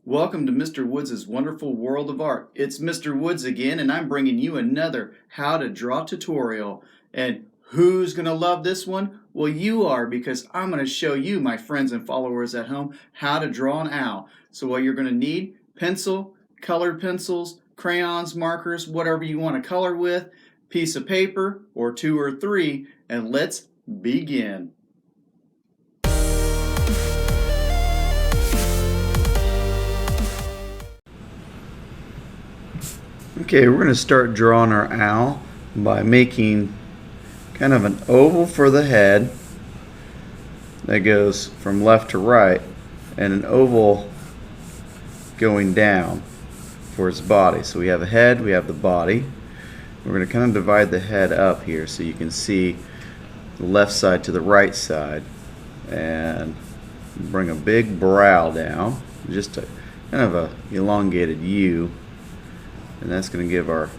Welcome to Mr. Woods' Wonderful World of Art. It's Mr. Woods again, and I'm bringing you another how to draw tutorial. And who's going to love this one? Well, you are, because I'm going to show you, my friends and followers at home, how to draw an owl. So what you're going to need: pencil, colored pencils, crayons, markers, whatever you want to color with, piece of paper, or 2 or 3, and let's begin. Okay, we're going to start drawing our owl by making kind of an oval for the head that goes from left to right, and an oval going down for its body. So we have a head, we have the body. We're going to kind of divide the head up here so you can see the left side to the right side, and bring a big brow down, just a kind of a elongated U. And that's going to give our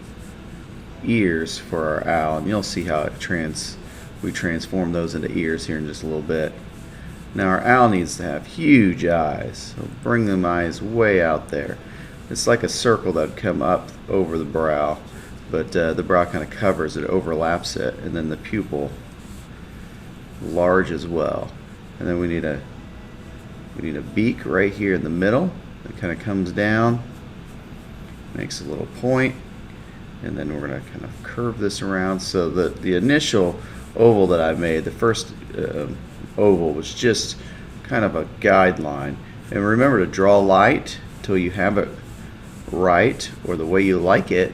ears for our owl, and you'll see how we transform those into ears here in just a little bit. Now our owl needs to have huge eyes, so bring them eyes way out there. It's like a circle that would come up over the brow, but the brow kind of covers it, overlaps it, and then the pupil large as well. And then we need a beak right here in the middle that kind of comes down, makes a little point, and then we're going to kind of curve this around so that the initial oval that I made, the first oval, was just kind of a guideline. And remember to draw light till you have it right, or the way you like it,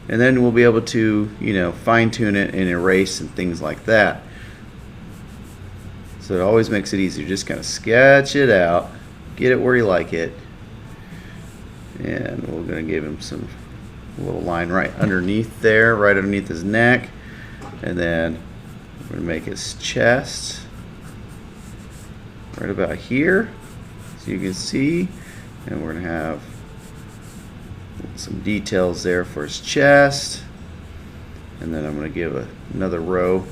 and then we'll be able to fine tune it and erase and things like that. So it always makes it easier. Just kind of sketch it out, get it where you like it. And we're going to give him a little line right underneath there, right underneath his neck. And then we're going to make his chest right about here, so you can see. And we're going to have some details there for his chest. And then I'm going to give another row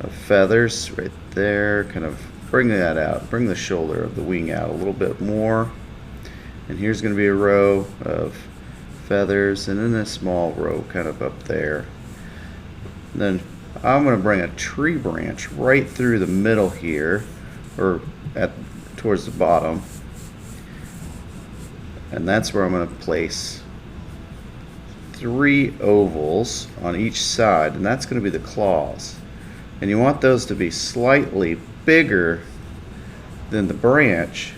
of feathers right there. Kind of bring that out, bring the shoulder of the wing out a little bit more. And here's going to be a row of feathers, and then a small row kind of up there. And then I'm going to bring a tree branch right through the middle here, or towards the bottom. And that's where I'm going to place 3 ovals on each side, and that's going to be the claws. And you want those to be slightly bigger than the branch.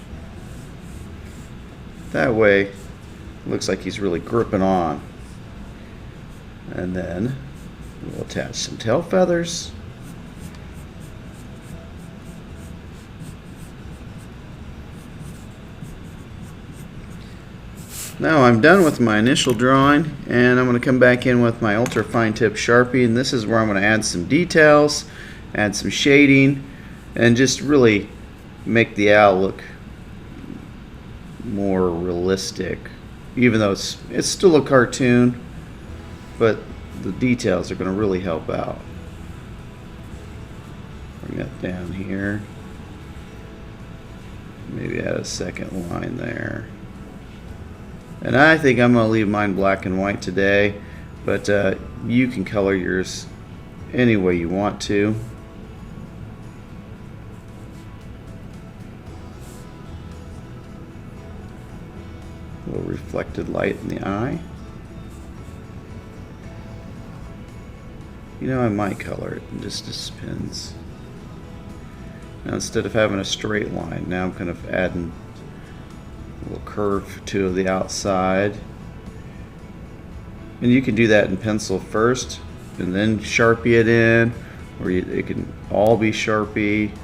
That way it looks like he's really gripping on. And then we'll attach some tail feathers. Now I'm done with my initial drawing, and I'm going to come back in with my ultra fine tip Sharpie, and this is where I'm going to add some details, add some shading, and just really make the owl look more realistic, even though it's still a cartoon, but the details are going to really help out. Bring that down here, maybe add a second line there. And I think I'm going to leave mine black and white today, but you can color yours any way you want to. A little reflected light in the eye. I might color it, it just depends. Now instead of having a straight line, now I'm kind of adding a little curve to the outside. And you can do that in pencil first and then Sharpie it in, or it can all be Sharpie,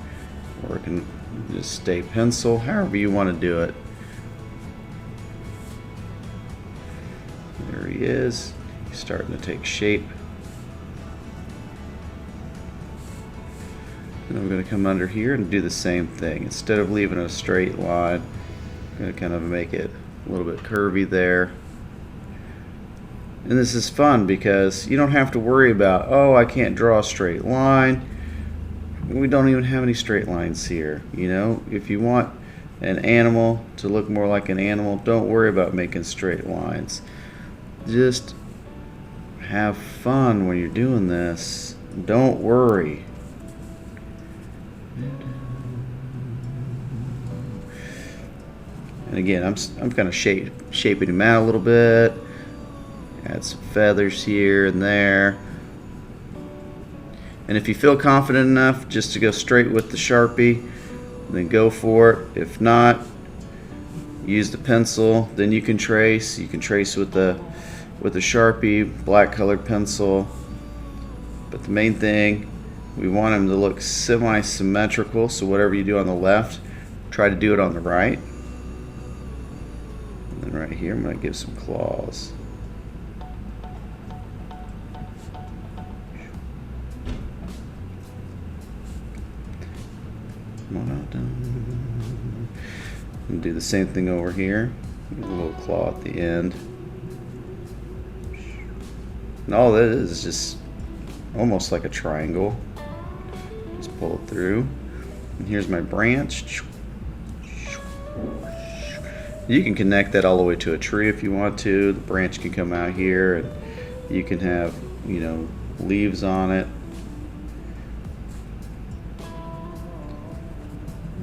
or it can just stay pencil, however you want to do it. There he is. He's starting to take shape. And I'm going to come under here and do the same thing. Instead of leaving a straight line, I'm going to kind of make it a little bit curvy there. And this is fun because you don't have to worry about, oh, I can't draw a straight line. We don't even have any straight lines here. If you want an animal to look more like an animal, don't worry about making straight lines. Just have fun when you're doing this. Don't worry. And again, I'm kind of shaping him out a little bit. Add some feathers here and there. And if you feel confident enough just to go straight with the Sharpie, then go for it. If not, use the pencil. Then you can trace. You can trace with the Sharpie, black colored pencil. But the main thing, we want them to look semi-symmetrical. So whatever you do on the left, try to do it on the right. And then right here, I'm going to give some claws. And do the same thing over here. A little claw at the end. And all that is just almost like a triangle. Just pull it through. And here's my branch. You can connect that all the way to a tree if you want to. The branch can come out here, and you can have, leaves on it.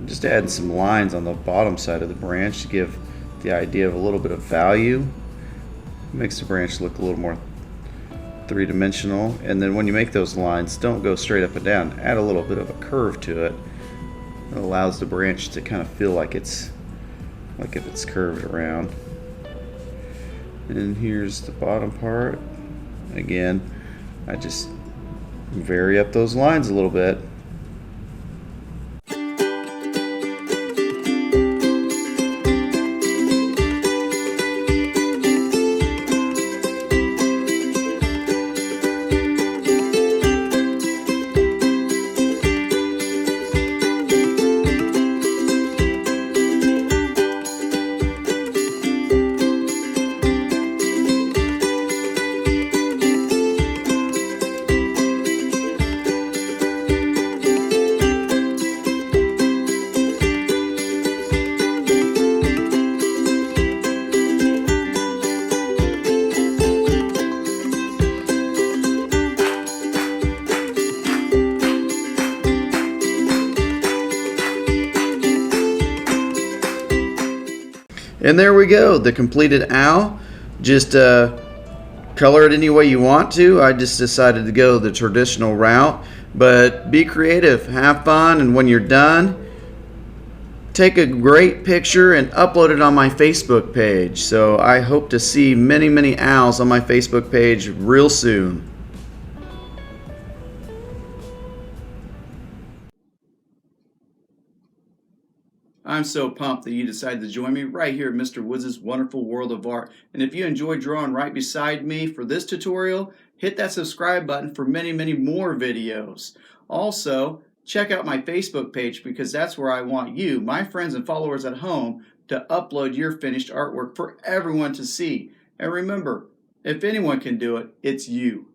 Just adding some lines on the bottom side of the branch to give the idea of a little bit of value. Makes the branch look a little more three-dimensional. And then when you make those lines, don't go straight up and down. Add a little bit of a curve to it. It allows the branch to kind of feel like if it's curved around. And here's the bottom part. Again, I just vary up those lines a little bit. And there we go, the completed owl. Just color it any way you want to. I just decided to go the traditional route, but be creative, have fun, and when you're done, take a great picture and upload it on my Facebook page. So I hope to see many, many owls on my Facebook page real soon. I'm so pumped that you decided to join me right here at Mr. Woods' Wonderful World of Art. And if you enjoyed drawing right beside me for this tutorial, hit that subscribe button for many, many more videos. Also, check out my Facebook page because that's where I want you, my friends and followers at home, to upload your finished artwork for everyone to see. And remember, if anyone can do it, it's you.